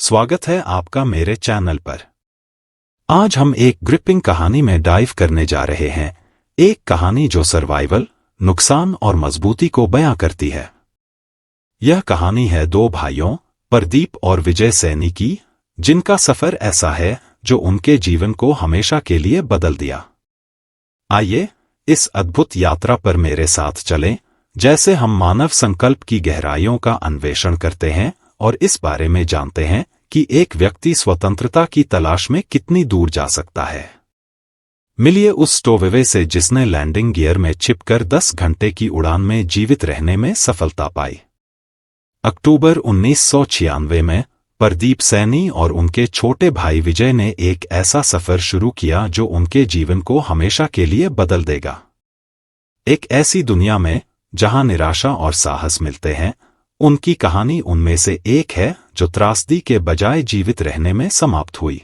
स्वागत है आपका मेरे चैनल पर। आज हम एक ग्रिपिंग कहानी में डाइव करने जा रहे हैं। एक कहानी जो सर्वाइवल, नुकसान और मजबूती को बयां करती है। यह कहानी है दो भाइयों, प्रदीप और विजय सैनी की, जिनका सफर ऐसा है जो उनके जीवन को हमेशा के लिए बदल दिया। आइए इस अद्भुत यात्रा पर मेरे साथ चलें, जैसे हम मानव संकल्प की गहराइयों का अन्वेषण करते हैं और इस बारे में जानते हैं कि एक व्यक्ति स्वतंत्रता की तलाश में कितनी दूर जा सकता है। मिलिए उस स्टोवेवे से जिसने लैंडिंग गियर में छिपकर 10 घंटे की उड़ान में जीवित रहने में सफलता पाई। अक्टूबर 1996 में प्रदीप सैनी और उनके छोटे भाई विजय ने एक ऐसा सफर शुरू किया जो उनके जीवन को हमेशा के लिए बदल देगा। एक ऐसी दुनिया में जहां निराशा और साहस मिलते हैं, उनकी कहानी उनमें से एक है जो त्रासदी के बजाय जीवित रहने में समाप्त हुई।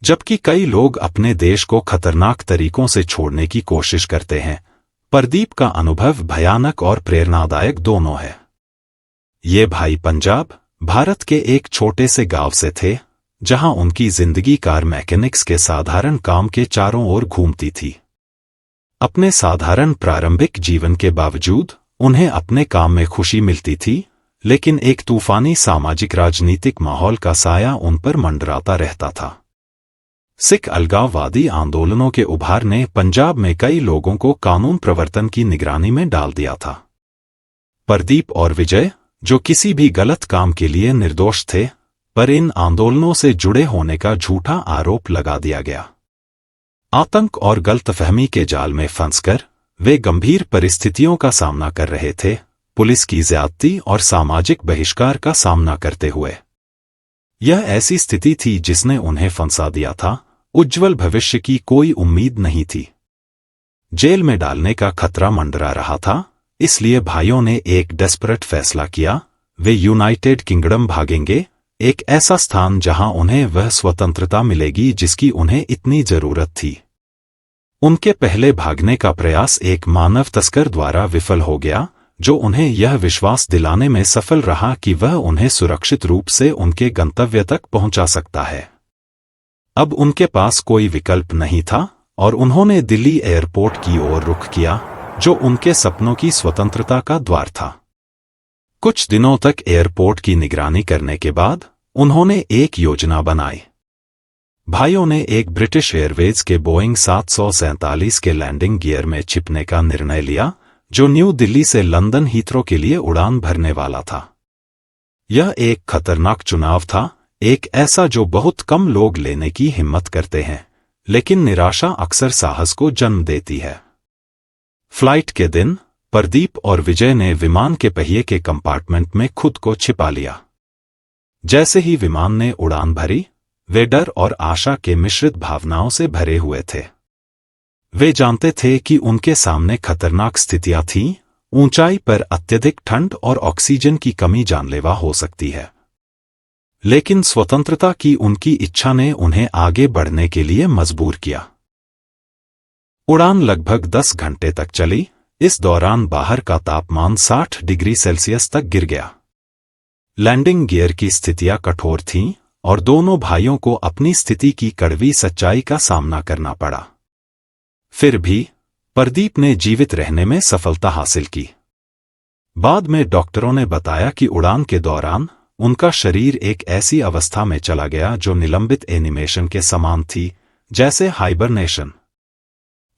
जबकि कई लोग अपने देश को खतरनाक तरीकों से छोड़ने की कोशिश करते हैं, प्रदीप का अनुभव भयानक और प्रेरणादायक दोनों है। ये भाई पंजाब, भारत के एक छोटे से गांव से थे, जहां उनकी जिंदगी कार मैकेनिक्स के साधारण काम के चारों ओर घूमती थी। अपने साधारण प्रारंभिक जीवन के बावजूद उन्हें अपने काम में खुशी मिलती थी, लेकिन एक तूफानी सामाजिक राजनीतिक माहौल का साया उन पर मंडराता रहता था। सिख अलगाववादी आंदोलनों के उभार ने पंजाब में कई लोगों को कानून प्रवर्तन की निगरानी में डाल दिया था। प्रदीप और विजय, जो किसी भी गलत काम के लिए निर्दोष थे, पर इन आंदोलनों से जुड़े होने का झूठा आरोप लगा दिया गया। आतंक और गलतफहमी के जाल में फंसकर वे गंभीर परिस्थितियों का सामना कर रहे थे, पुलिस की ज्यादती और सामाजिक बहिष्कार का सामना करते हुए। यह ऐसी स्थिति थी जिसने उन्हें फंसा दिया था। उज्ज्वल भविष्य की कोई उम्मीद नहीं थी। जेल में डालने का खतरा मंडरा रहा था, इसलिए भाइयों ने एक डेस्परेट फैसला किया। वे यूनाइटेड किंगडम भागेंगे, एक ऐसा स्थान जहां उन्हें वह स्वतंत्रता मिलेगी जिसकी उन्हें इतनी जरूरत थी। उनके पहले भागने का प्रयास एक मानव तस्कर द्वारा विफल हो गया, जो उन्हें यह विश्वास दिलाने में सफल रहा कि वह उन्हें सुरक्षित रूप से उनके गंतव्य तक पहुंचा सकता है। अब उनके पास कोई विकल्प नहीं था और उन्होंने दिल्ली एयरपोर्ट की ओर रुख किया, जो उनके सपनों की स्वतंत्रता का द्वार था। कुछ दिनों तक एयरपोर्ट की निगरानी करने के बाद उन्होंने एक योजना बनाई। भाइयों ने एक ब्रिटिश एयरवेज के बोइंग 747 के लैंडिंग गियर में छिपने का निर्णय लिया, जो न्यू दिल्ली से लंदन हीथ्रो के लिए उड़ान भरने वाला था। यह एक खतरनाक चुनाव था, एक ऐसा जो बहुत कम लोग लेने की हिम्मत करते हैं, लेकिन निराशा अक्सर साहस को जन्म देती है। फ्लाइट के दिन प्रदीप और विजय ने विमान के पहिए के कंपार्टमेंट में खुद को छिपा लिया। जैसे ही विमान ने उड़ान भरी, वे डर और आशा के मिश्रित भावनाओं से भरे हुए थे। वे जानते थे कि उनके सामने खतरनाक स्थितियां थीं, ऊंचाई पर अत्यधिक ठंड और ऑक्सीजन की कमी जानलेवा हो सकती है। लेकिन स्वतंत्रता की उनकी इच्छा ने उन्हें आगे बढ़ने के लिए मजबूर किया। उड़ान लगभग 10 घंटे तक चली। इस दौरान बाहर का तापमान 60 डिग्री सेल्सियस तक गिर गया। लैंडिंग गियर की स्थितियां कठोर थीं और दोनों भाइयों को अपनी स्थिति की कड़वी सच्चाई का सामना करना पड़ा। फिर भी प्रदीप ने जीवित रहने में सफलता हासिल की। बाद में डॉक्टरों ने बताया कि उड़ान के दौरान उनका शरीर एक ऐसी अवस्था में चला गया जो निलंबित एनिमेशन के समान थी, जैसे हाइबरनेशन।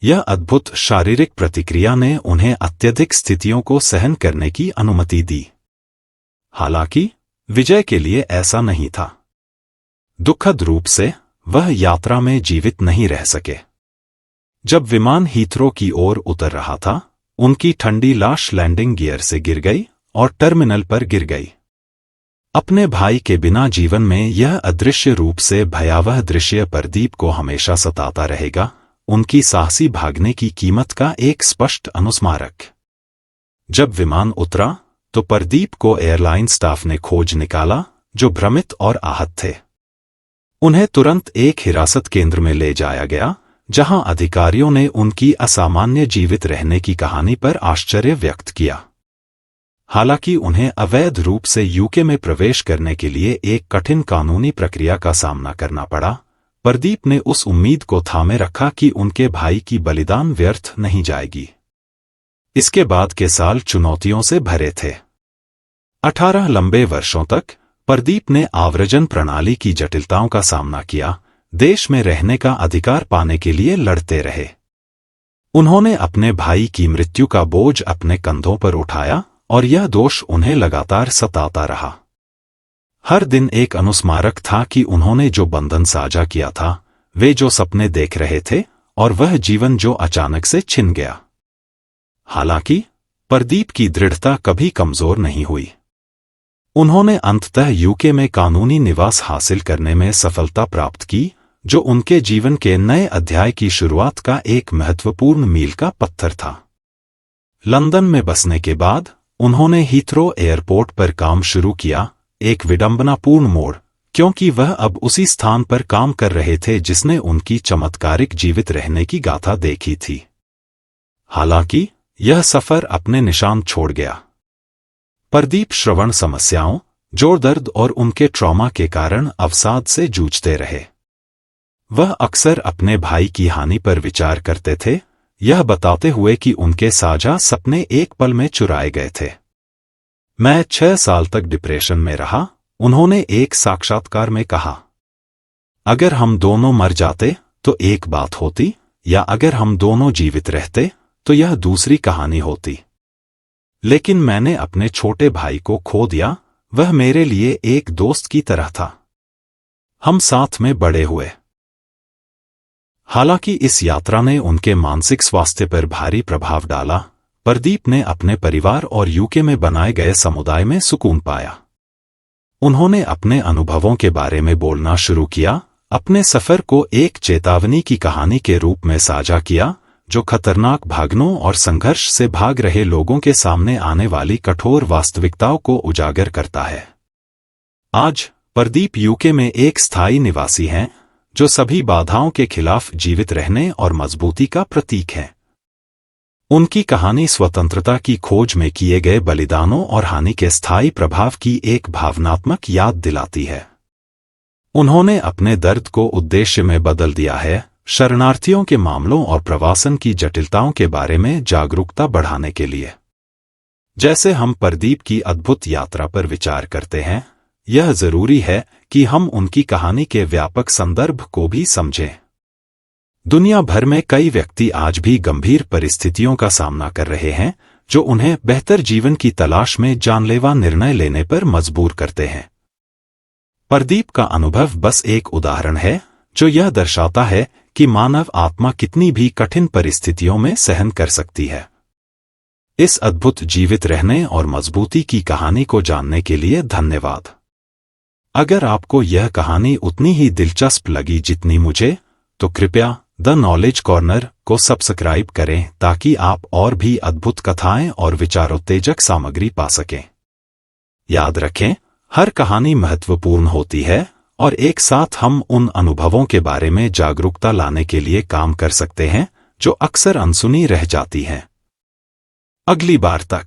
यह अद्भुत शारीरिक प्रतिक्रिया ने उन्हें अत्यधिक स्थितियों को सहन करने की अनुमति दी। हालांकि विजय के लिए ऐसा नहीं था। दुखद रूप से वह यात्रा में जीवित नहीं रह सके। जब विमान हीथ्रो की ओर उतर रहा था, उनकी ठंडी लाश लैंडिंग गियर से गिर गई और टर्मिनल पर गिर गई। अपने भाई के बिना जीवन में यह अदृश्य रूप से भयावह दृश्य प्रदीप को हमेशा सताता रहेगा, उनकी साहसी भागने की कीमत का एक स्पष्ट अनुस्मारक। जब विमान उतरा तो प्रदीप को एयरलाइन स्टाफ ने खोज निकाला, जो भ्रमित और आहत थे। उन्हें तुरंत एक हिरासत केंद्र में ले जाया गया, जहां अधिकारियों ने उनकी असामान्य जीवित रहने की कहानी पर आश्चर्य व्यक्त किया। हालांकि उन्हें अवैध रूप से यूके में प्रवेश करने के लिए एक कठिन कानूनी प्रक्रिया का सामना करना पड़ा, प्रदीप ने उस उम्मीद को थामे रखा कि उनके भाई की बलिदान व्यर्थ नहीं जाएगी। इसके बाद के साल चुनौतियों से भरे थे। 18 लंबे वर्षों तक प्रदीप ने आव्रजन प्रणाली की जटिलताओं का सामना किया, देश में रहने का अधिकार पाने के लिए लड़ते रहे। उन्होंने अपने भाई की मृत्यु का बोझ अपने कंधों पर उठाया और यह दोष उन्हें लगातार सताता रहा। हर दिन एक अनुस्मारक था कि उन्होंने जो बंधन साझा किया था, वे जो सपने देख रहे थे और वह जीवन जो अचानक से छिन गया। हालांकि प्रदीप की दृढ़ता कभी कमजोर नहीं हुई। उन्होंने अंततः यूके में कानूनी निवास हासिल करने में सफलता प्राप्त की, जो उनके जीवन के नए अध्याय की शुरुआत का एक महत्वपूर्ण मील का पत्थर था। लंदन में बसने के बाद उन्होंने हीथ्रो एयरपोर्ट पर काम शुरू किया, एक विडंबनापूर्ण मोड़, क्योंकि वह अब उसी स्थान पर काम कर रहे थे जिसने उनकी चमत्कारिक जीवित रहने की गाथा देखी थी। हालांकि यह सफर अपने निशान छोड़ गया। प्रदीप श्रवण समस्याओं, जोड़ दर्द और उनके ट्रॉमा के कारण अवसाद से जूझते रहे। वह अक्सर अपने भाई की हानि पर विचार करते थे, यह बताते हुए कि उनके साझा सपने एक पल में चुराए गए थे। मैं 6 साल तक डिप्रेशन में रहा, उन्होंने एक साक्षात्कार में कहा। अगर हम दोनों मर जाते तो एक बात होती, या अगर हम दोनों जीवित रहते तो यह दूसरी कहानी होती। लेकिन मैंने अपने छोटे भाई को खो दिया, वह मेरे लिए एक दोस्त की तरह था। हम साथ में बड़े हुए। हालांकि इस यात्रा ने उनके मानसिक स्वास्थ्य पर भारी प्रभाव डाला, प्रदीप ने अपने परिवार और यूके में बनाए गए समुदाय में सुकून पाया। उन्होंने अपने अनुभवों के बारे में बोलना शुरू किया, अपने सफर को एक चेतावनी की कहानी के रूप में साझा किया, जो खतरनाक भागनों और संघर्ष से भाग रहे लोगों के सामने आने वाली कठोर वास्तविकताओं को उजागर करता है। आज प्रदीप यूके में एक स्थायी निवासी हैं, जो सभी बाधाओं के खिलाफ जीवित रहने और मजबूती का प्रतीक है। उनकी कहानी स्वतंत्रता की खोज में किए गए बलिदानों और हानि के स्थायी प्रभाव की एक भावनात्मक याद दिलाती है। उन्होंने अपने दर्द को उद्देश्य में बदल दिया है, शरणार्थियों के मामलों और प्रवासन की जटिलताओं के बारे में जागरूकता बढ़ाने के लिए। जैसे हम प्रदीप की अद्भुत यात्रा पर विचार करते हैं, यह जरूरी है कि हम उनकी कहानी के व्यापक संदर्भ को भी समझें। दुनिया भर में कई व्यक्ति आज भी गंभीर परिस्थितियों का सामना कर रहे हैं, जो उन्हें बेहतर जीवन की तलाश में जानलेवा निर्णय लेने पर मजबूर करते हैं। प्रदीप का अनुभव बस एक उदाहरण है, जो यह दर्शाता है कि मानव आत्मा कितनी भी कठिन परिस्थितियों में सहन कर सकती है। इस अद्भुत जीवित रहने और मजबूती की कहानी को जानने के लिए धन्यवाद। अगर आपको यह कहानी उतनी ही दिलचस्प लगी जितनी मुझे, तो कृपया द नॉलेज कॉर्नर को सब्सक्राइब करें ताकि आप और भी अद्भुत कथाएं और विचारोत्तेजक सामग्री पा सकें। याद रखें, हर कहानी महत्वपूर्ण होती है और एक साथ हम उन अनुभवों के बारे में जागरूकता लाने के लिए काम कर सकते हैं जो अक्सर अनसुनी रह जाती हैं। अगली बार तक।